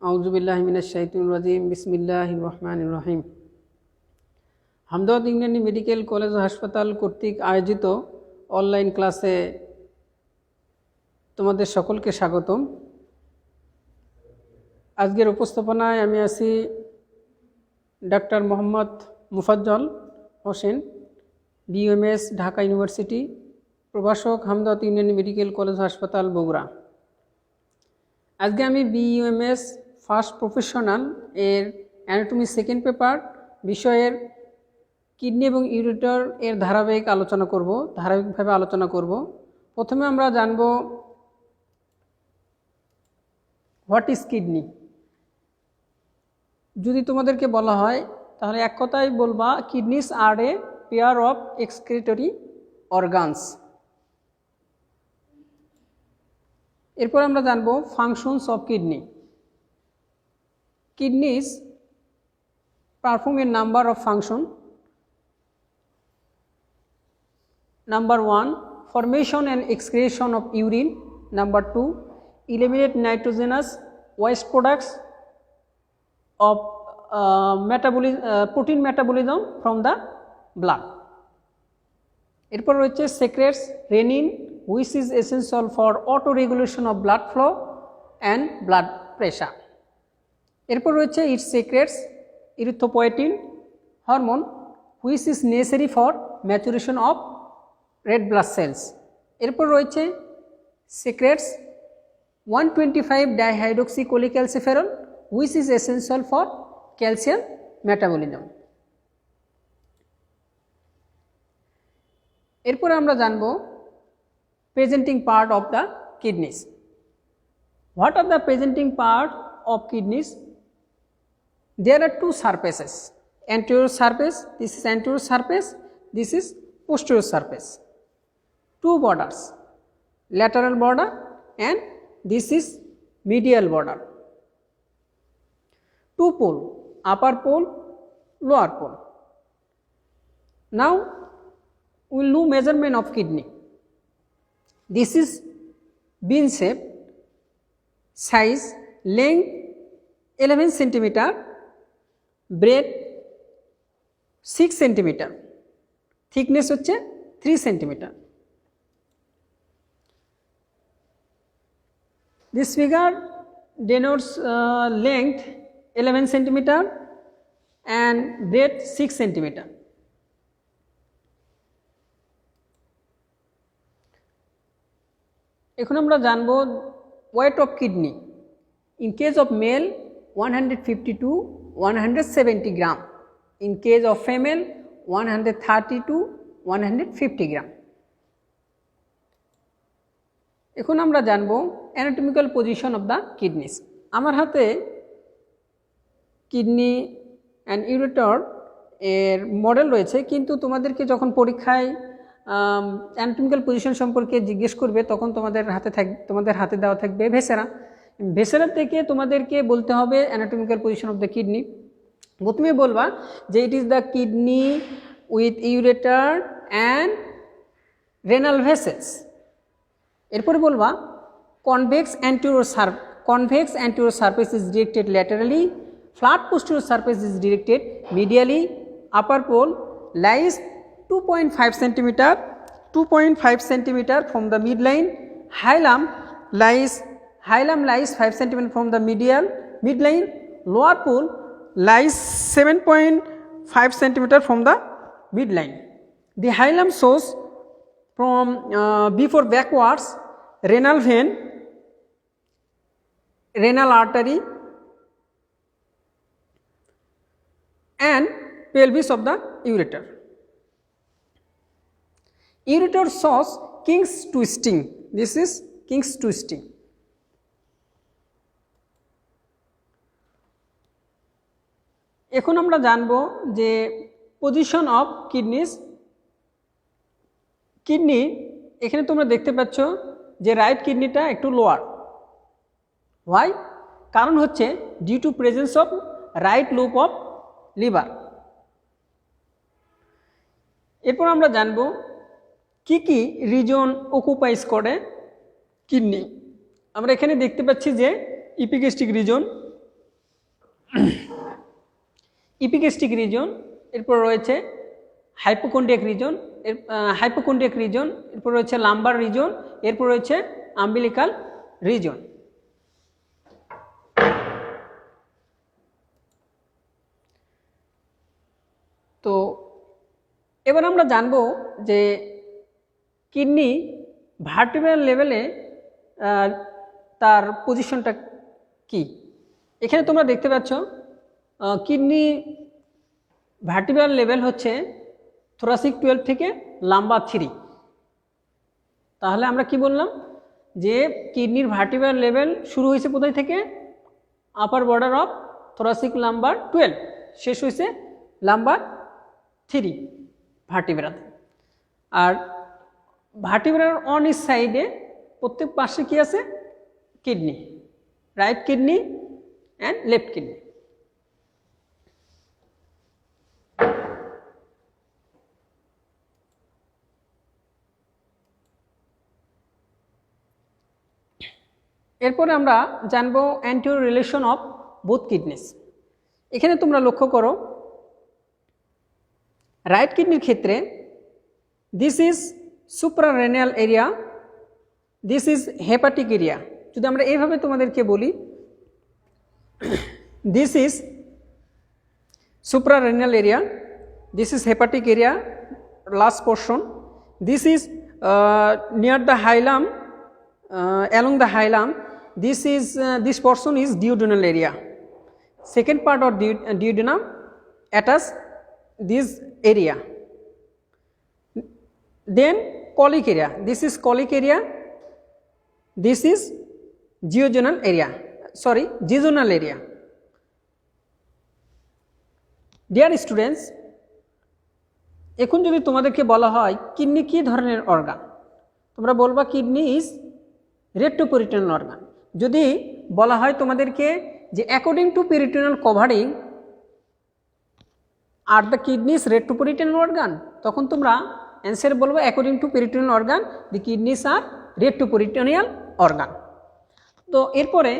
আউযুবিল্লাহি মিনাশ শাইতানির রাজিম বিসমিল্লাহির রহমানির রহিম। হামদর্দ ইংল্যান্ড মেডিকেল কলেজ ও হাসপাতাল কর্তৃক আয়োজিত অনলাইন ক্লাসে তোমাদের সকলকে স্বাগতম। আজকের উপস্থাপনায় আমি আছি doctor Mohammad Mufazzal Hossain, BMS, Dhaka university, প্রভাষক, হামদর্দ ইংল্যান্ড মেডিকেল কলেজ হাসপাতাল, বগুড়া। আজকে আমি বিএমএস ফার্স্ট প্রফেশনাল এর অ্যানাটমি সেকেন্ড পেপার বিষয়ের কিডনি এবং ইউরেটার এর ধারাবাহিকভাবে আলোচনা করব। প্রথমে আমরা জানব হোয়াট ইজ কিডনি। যদি তোমাদেরকে বলা হয় তাহলে এক কথায় বলবা kidneys are a pair of excretory organs. এরপর আমরা জানব functions of kidney. Kidneys perform a number of functions. Number 1, formation and excretion of urine. Number 2, eliminate nitrogenous waste products of protein metabolism from the blood. এরপর রয়েছে secretes renin, which is essential for auto regulation of blood flow and blood pressure. এরপর রয়েছে it secretes erythropoietin hormone, which is necessary for maturation of red blood cells. এরপর রয়েছে secretes 125 dihydroxy cholecalciferol, which is essential for calcium metabolism. এরপর আমরা জানব presenting part of the kidneys. What are the presenting part of kidneys? There are two surfaces, anterior surface, this is anterior surface, this is posterior surface. Two borders, lateral border and this is medial border. Two pole, upper pole, lower pole. Now we will do measurement of kidney. This is bean shape, size, length 11 centimeter, breadth 6 centimeter, thickness হচ্ছে 3 centimeter. This figure denotes length 11 centimeter and breadth 6 centimeter. এখন আমরা জানব weight of kidney. In case of male 150 to 170 gram, in case of female 130 to 150 gram. এখন আমরা জানব anatomical position of the kidneys. আমার হাতে kidney and ইউরেটর এর model রয়েছে, কিন্তু তোমাদেরকে যখন পরীক্ষায় অ্যানাটমিক্যাল পজিশন সম্পর্কে জিজ্ঞেস করবে তখন তোমাদের হাতে দেওয়া থাকবে ভেসেরা। ভেসেরা থেকে তোমাদেরকে বলতে হবে anatomical position of the kidney. প্রথমে বলবা যে it is the kidney with ureter and renal vessels. এরপরে বলবা convex anterior surface is directed laterally, flat posterior surface is directed medially, upper pole lies 2.5 centimeter from the midline, hilum lies 5 centimeter from the midline, lower pole lies 7.5 centimeter from the midline. The hilum shows from before backwards renal vein, renal artery and pelvis of the ureter. Ureter shows King's twisting. This is King's twisting. এখন আমরা জানব যে position of kidneys. Kidney এখানে তোমরা দেখতে পাচ্ছ যে right কিডনিটা একটু লোয়ার। ওয়াই? কারণ হচ্ছে due to presence of right lobe of liver. এরপর আমরা জানব কি কি রিজন অকুপাইজ করে কিডনি। আমরা এখানে দেখতে পাচ্ছি যে ইপিগ্যাস্ট্রিক রিজন, ইপিগ্যাস্ট্রিক রিজন, এরপর রয়েছে হাইপোকন্ড্রিয়াক রিজন, এরপর রয়েছে লাম্বার রিজন, এরপর রয়েছে আম্বিলিকাল রিজন। তো এবার আমরা জানব যে কিডনি ভার্টিব্রাল লেভেলে তার পজিশনটা কি। এখানে তোমরা দেখতে পাচ্ছ কিডনি ভার্টিব্রাল লেভেল হচ্ছে থোরাসিক 12 থেকে লাম্বার 3। তাহলে আমরা কি বললাম যে কিডনির ভার্টিব্রাল লেভেল শুরু হয়েছে কোথায় থেকে? Upper border of thoracic lumber 12, শেষ হয়েছে লাম্বার 3 ভার্টিব্রাতে। আর ভার্টিব্রার অন ইস সাইডে প্রত্যেক পাশে কি আছে? Kidney, right kidney and left kidney. এরপরে আমরা জানবো anterior relation of both kidneys. এখানে তোমরা লক্ষ্য করো রাইট কিডনির ক্ষেত্রে this is suprarenal area, this is hepatic area. যদি আমরা এইভাবে তোমাদেরকে বলি, this is suprarenal area, this is hepatic area, last portion, this is near the hilum, along the hilum, this is this portion is duodenal area, second part of duodenum attach this area, then colic area, this is colic area, this is jejunal area, sorry jejunal area. Dear students, এখন যদি তোমাদেরকে বলা হয় kidney কী ধরনের organ, তোমরা বলবা kidney is retroperitoneal organ. যদি বলা হয় তোমাদেরকে যে according to peritoneal covering are the kidneys retroperitoneal organ, তখন তোমরা অ্যান্সার বলবো according to peritoneal organ the kidneys are retroperitoneal organ. তো এরপরে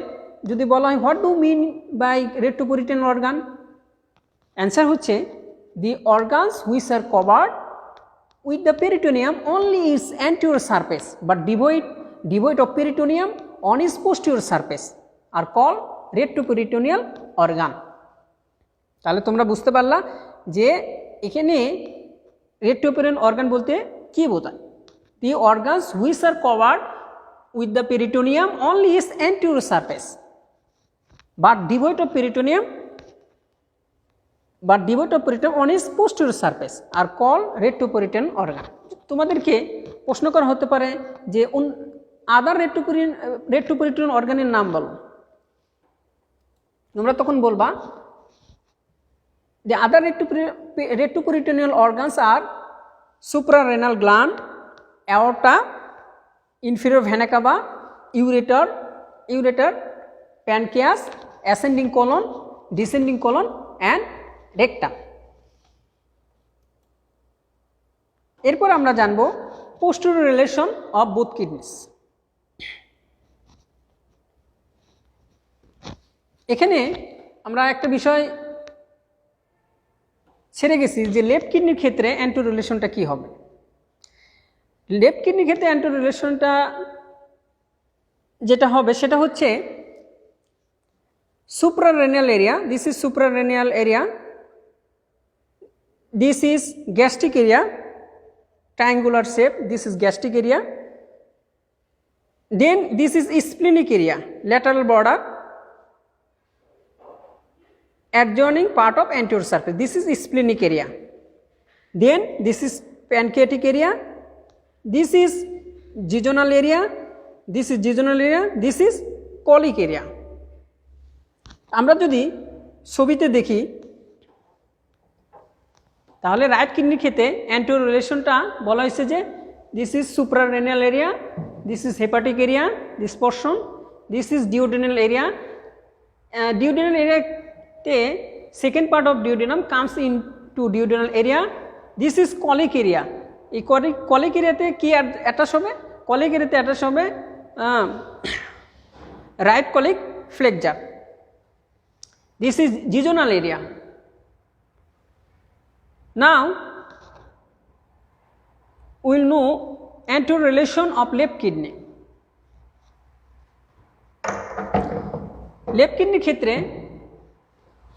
যদি বলা হয় what do mean by retroperitoneal organ, answer হচ্ছে the organs which are covered with the peritoneum only its anterior surface but devoid of peritoneum on its posterior surface are call retroperitoneal organ. তাহলে তোমরা বুঝতে পারলা যে এখানে retroperitoneal organ বলতে কি বোঝায়? দি organs which are covered with the peritoneum only its anterior surface but devoid of peritoneum but devoid of peritoneum on its posterior surface are called retroperitoneal organ। তোমাদেরকে প্রশ্ন করা হতে পারে যে আদার রেট্রোপেরিটোনিয়াল অর্গানের নাম বলো, তোমরা তখন বলবা the other retroperitoneal organs are suprarenal gland, aorta, inferior vena cava, ureter, pancreas, ascending colon, descending colon and rectum. এরপর আমরা জানব posterior relation of both kidneys. এখানে আমরা একটা বিষয় ছেড়ে গেছি যে লেফট কিডনির ক্ষেত্রে অ্যান্টিরিয়র রিলেশনটা কি হবে। লেফট কিডনির ক্ষেত্রে অ্যান্টিরিয়র রিলেশনটা যেটা হবে সেটা হচ্ছে suprarenal area, this is suprarenal area, this is gastric area, triangular shape, this is gastric area, then this is splenic area, lateral border, adjoining part of anterior surface, this is splenic area, then this is pancreatic area, this is jejunal area, this is jejunal area, this is colic area। আমরা যদি ছবিতে দেখি তাহলে right কিডনির ক্ষেত্রে anterior রিলেশনটা বলা হয়েছে যে this is suprarenal area, this is hepatic area, this portion, this is duodenal area. Duodenal এরিয়াতে second part of duodenum comes into duodenal area, this is colic area. এই কলিক এরিয়াতে কি অ্যাটাচ হবে? Colic এরিয়াতে attach হবে right colic flexure. This is jejunal area. Now we will know anterior relation of left kidney. Left kidney ক্ষেত্রে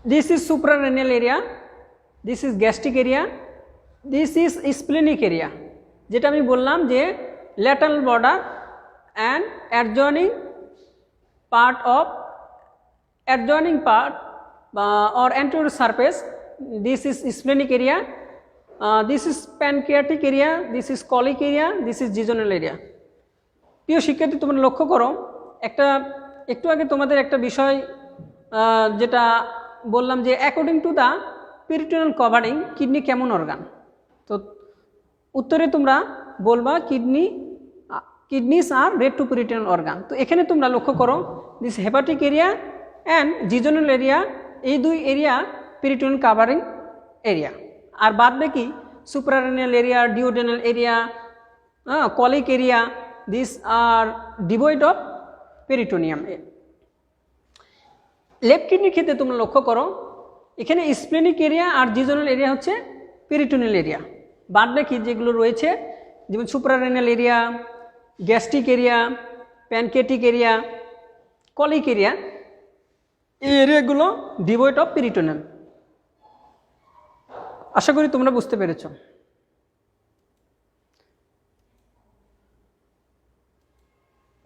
this is suprarenal area, this is gastric area, this is splenic area, যেটা আমি বললাম যে lateral border and adjoining part or anterior surface. This is splenic area, this is pancreatic area, this is colic area, this is jejunal area. প্রিয় শিক্ষার্থী, তোমরা লক্ষ্য করো, একটু আগে তোমাদের একটা বিষয় যেটা বললাম যে according to the peritoneal covering kidney কেমন অর্গান। তো উত্তরে তোমরা বলবা kidneys are red two peritoneal organ. তো এখানে তোমরা লক্ষ্য করো this hepatic area and jejunal area, এই দুই এরিয়া পেরিটোনিয়াল কভারিং এরিয়া, আর বাদ বাকি suprarenal area, duodenal area, colic area, this are devoid of peritoneum. Left কিডনির ক্ষেত্রে তোমরা লক্ষ্য করো এখানে স্প্লেনিক এরিয়া আর জিজোনাল এরিয়া হচ্ছে পেরিটোনিয়াল এরিয়া, বাদ বাকি যেগুলো রয়েছে যেমন suprarenal area, gastric area, pancreatic area, colic area, এই এরিয়াগুলো ডিভয়েড অফ পেরিটোনিয়াম। আশা করি তোমরা বুঝতে পেরেছ।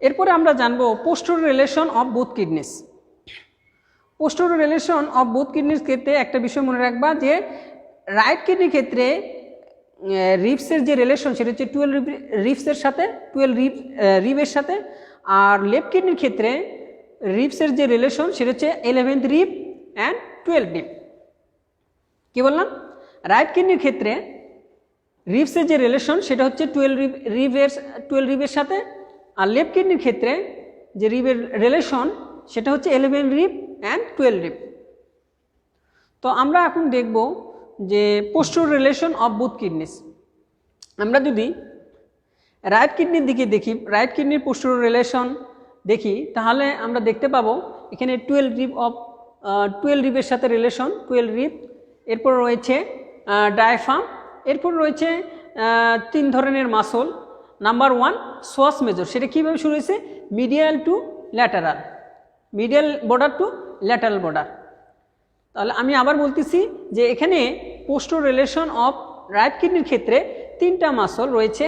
এরপরে আমরা জানবো posterior relation of both kidneys. Posterior relation of both কিডনির ক্ষেত্রে একটা বিষয় মনে রাখবা যে রাইট কিডনির ক্ষেত্রে রিবসের যে রিলেশন সেটা হচ্ছে 12 রিবসের সাথে, 12 রিবের সাথে, আর লেফট কিডনির ক্ষেত্রে রিবসের যে রিলেশন সেটা হচ্ছে 11th রিব অ্যান্ড 12 রিব। কি বললাম? রাইট কিডনির ক্ষেত্রে রিবসের যে রিলেশন সেটা হচ্ছে 12 রিবের সাথে, আর লেফট কিডনির ক্ষেত্রে যে রিবের রিলেশন সেটা হচ্ছে 11 রিব অ্যান্ড 12 রিব। তো আমরা এখন দেখব যে posterior relation of both kidneys. আমরা যদি রাইট কিডনির দিকে দেখি, রাইট কিডনির পোস্টেরিয়র রিলেশন দেখি, তাহলে আমরা দেখতে পাবো এখানে 12 রিবের সাথে রিলেশন, 12 রিব। এরপর রয়েছে ডায়াফ্রাম, এরপর রয়েছে 3 ধরনের মাসল। নাম্বার 1 সোয়াস মেজর, সেটা কীভাবে শুরু হয়েছে? Medial to lateral, medial border to lateral border. তাহলে আমি আবার বলতেছি যে এখানে পোস্টেরিয়র রিলেশন অফ রাইট কিডনির ক্ষেত্রে 3টা মাসল রয়েছে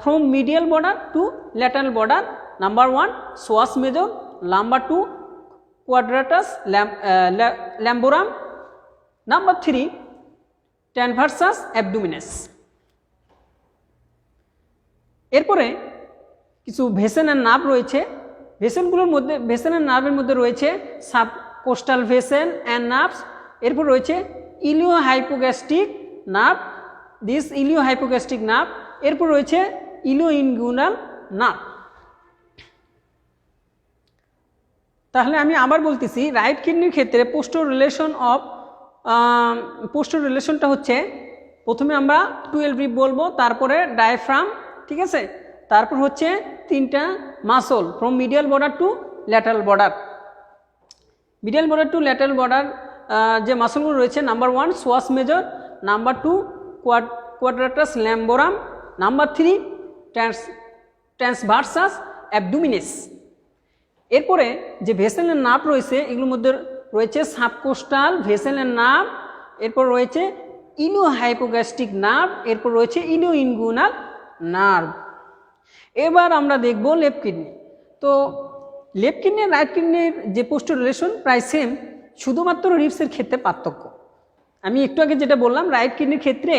from medial border to lateral border. Number 1 psoas major, number 2 quadratus lumborum, number 3 transversus abdominis. এরপরে কিছু ভেসেল অ্যান্ড নার্ভ রয়েছে। ভেসেলগুলোর মধ্যে, ভেসেল অ্যান্ড নার্ভের মধ্যে রয়েছে সাবকোস্টাল ভেসেল অ্যান্ড নার্ভস, এরপর রয়েছে ইলিওহাইপোগ্যাস্ট্রিক নার্ভ, দিস ইলিওহাইপোগ্যাস্ট্রিক নার্ভ, এরপর রয়েছে ইলিওইনগুইনাল নার্ভ। তাহলে আমি আবার বলতেছি রাইট কিডনির ক্ষেত্রে পোস্টেরিয়র রিলেশনটা হচ্ছে প্রথমে আমরা 12 রিব বলবো, তারপরে ডায়াফ্রাম, ঠিক আছে, তারপর হচ্ছে 3টা muscle from medial border to lateral border. Medial border to lateral border যে মাসলগুলো রয়েছে, number 1 psoas major, number 2 quadratus lumborum, number 3 transversus abdominis. এরপরে যে ভেসেল অ্যান্ড নার্ভ রয়েছে এগুলোর মধ্যে রয়েছে সাবকোস্টাল ভেসেল অ্যান্ড নার্ভ, এরপর রয়েছে ইলিওহাইপোগ্যাস্ট্রিক নার্ভ, এরপর রয়েছে ইলিওইনগুইনাল নার্ভ। এবার আমরা দেখব লেফট কিডনি। তো লেফট কিডনি আর রাইট কিডনির যে পোস্টেরিয়র রিলেশন প্রায় সেম, শুধুমাত্র রিবসের ক্ষেত্রে পার্থক্য। আমি একটু আগে যেটা বললাম রাইট কিডনির ক্ষেত্রে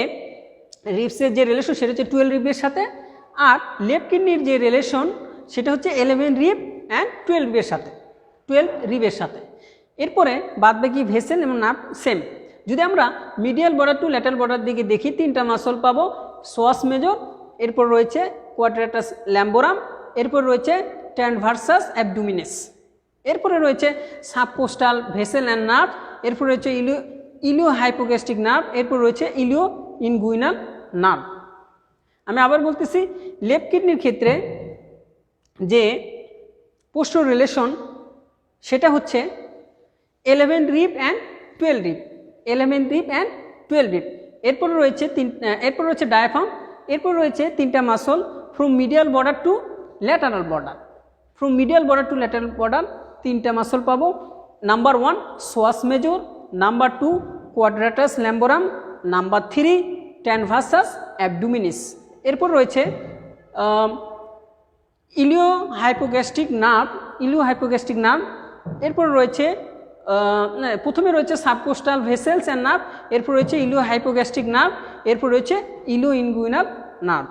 রিবসের যে রিলেশন সেটা হচ্ছে 12 রিবের সাথে, আর লেফট কিডনির যে রিলেশন সেটা হচ্ছে 11 রিব অ্যান্ড 12 রিবের সাথে। এরপরে বাদবাকি ভেসেল এবং নার্ভ সেম। যদি আমরা medial border to lateral border দিকে দেখি 3টা মাসল পাবো, সোয়াস মেজর, এরপর রয়েছে কোয়াড্রাটাস ল্যাম্বোরাম, এরপর রয়েছে ট্রান্সভার্সাস অ্যাবডোমিনাস, এরপরে রয়েছে সাবকোস্টাল ভেসেল অ্যান্ড নার্ভ, এরপর রয়েছে ইলিওহাইপোগ্যাস্ট্রিক নার্ভ, এরপর রয়েছে ইলিওইনগুইনাল নার্ভ। আমি আবার বলতেছি লেফট কিডনির ক্ষেত্রে যে পোস্টেরিয়র রিলেশন সেটা হচ্ছে 11 rib and 12 rib, 11 rib and 12 rib. এরপর রয়েছে ডায়াফ্রাম, এরপর রয়েছে তিনটা muscle from medial border to lateral border. From medial border to lateral border তিনটা মাসল পাবো। Number 1 psoas major, number 2 quadratus lumborum, number 3 transversus abdominis. এরপর রয়েছে ইলিও হাইপোগ্যাস্ট্রিক নার্ভ, এরপর রয়েছে প্রথমে রয়েছে সাবকোস্টাল ভেসেলস অ্যান্ড নার্ভ, এরপর রয়েছে ইলিও হাইপোগ্যাস্ট্রিক নার্ভ, এরপর রয়েছে ইলিও ইনগুইনাল নার্ভ।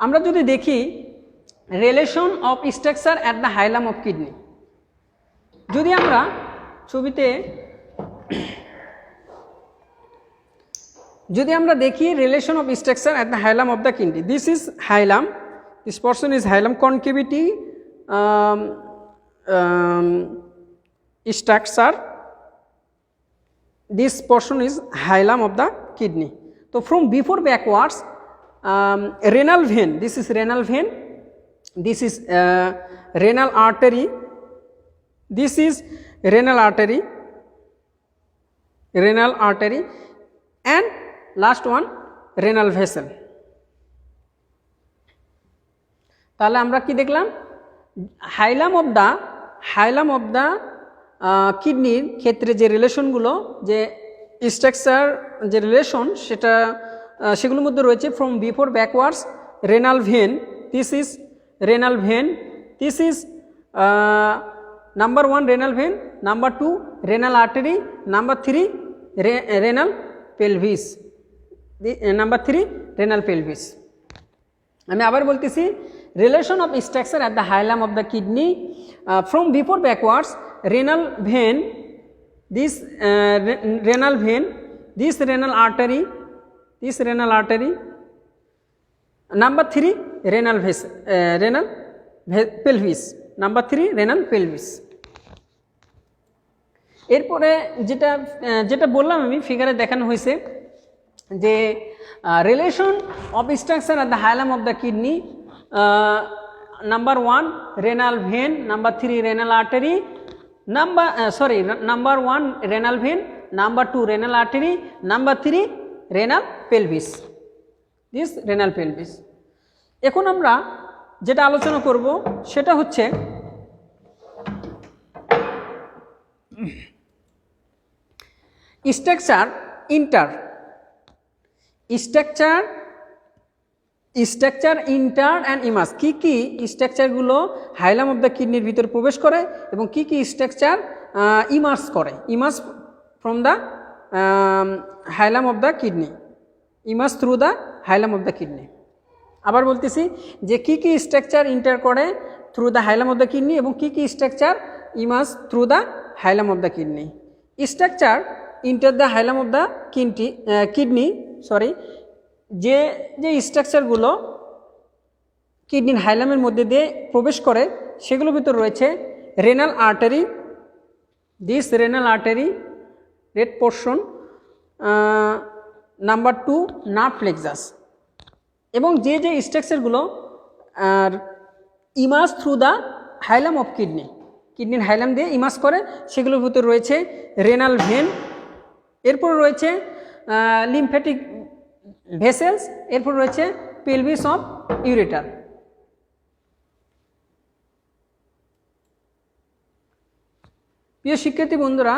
আমরা যদি দেখি relation of structure at the hilum of kidney, যদি আমরা ছবিতে দেখি relation of structure at the hilum of the kidney, this is haulm, this portion is hilum concavity structure, this portion is hilum of the kidney. So from before backwards, renal vein, this is renal vein, this is renal artery, this is renal artery, and last one renal vessel. তাহলে আমরা কি দেখলাম, হাইলাম of the কিডনির ক্ষেত্রে যে রিলেশনগুলো, যে structure যে relation সেগুলোর মধ্যে রয়েছে from before backwards renal vein, this is renal vein, this is number 1 renal vein, number 2 renal artery, number 3 renal pelvis, number 3 renal pelvis. আমি আবার বলতেছি, relation of structure at the hilum of the kidney from before backwards renal vein, this renal vein, this renal artery, number 3 renal pelvis, number 3 renal pelvis। এরপরে যেটা বললাম আমি ফিগারে দেখানো হয়েছে যে relation of structure at the hilum of the kidney, number 1 renal vein, number 3 renal artery, number 1 renal vein, number 2 renal artery, number 3 renal pelvis, this renal pelvis। এখন আমরা যেটা আলোচনা করব সেটা হচ্ছে স্ট্রাকচার ইন্টার অ্যান্ড ইমাস, কি কি স্ট্রাকচারগুলো হাইলাম অফ দ্য কিডনির ভিতরে প্রবেশ করে এবং কি কি স্ট্রাকচার ইমার্স করে, immerse from the hilum of the kidney, immerse through the hilum of the kidney. আবার বলতেছি যে কি কি স্ট্রাকচার ইন্টার করে through the hilum of the kidney এবং কি কি structure immerse through the hilum of the kidney. Structure enter the hilum of the kidney, যে স্ট্রাকচারগুলো কিডনির হাইলামের মধ্যে দিয়ে প্রবেশ করে সেগুলোর ভিতর রয়েছে renal artery, this renal artery red portion, number 2 nerve plexus, এবং যে স্ট্রাকচারগুলো emerge through the hilum of কিডনির হাইলাম দিয়ে ইমার্স করে সেগুলোর ভিতর রয়েছে রেনাল ভেন, এরপর রয়েছে লিম্ফ্যাটিক ভেসেলস, এরপর রয়েছে পেলভিস অফ ইউরেটার। প্রিয় শিক্ষার্থী বন্ধুরা,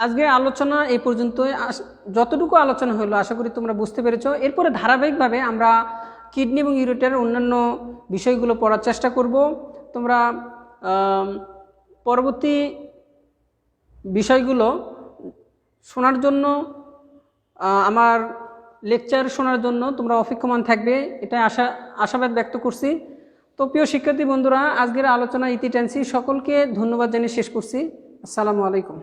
আজকের আলোচনা এই পর্যন্ত, যতটুকু আলোচনা হলো আশা করি তোমরা বুঝতে পেরেছো। এরপরে ধারাবাহিকভাবে আমরা কিডনি এবং ইউরেটারের অন্যান্য বিষয়গুলো পড়ার চেষ্টা করব। তোমরা পরবর্তী বিষয়গুলো শোনার জন্য, আমার লেকচার শোনার জন্য তোমরা অপেক্ষমান থাকবে, এটা আশাবাদ ব্যক্ত করছি। তো প্রিয় শিক্ষার্থী বন্ধুরা, আজকের আলোচনা ইতি টানছি, সকলকে ধন্যবাদ জানিয়ে শেষ করছি। আসসালামু আলাইকুম।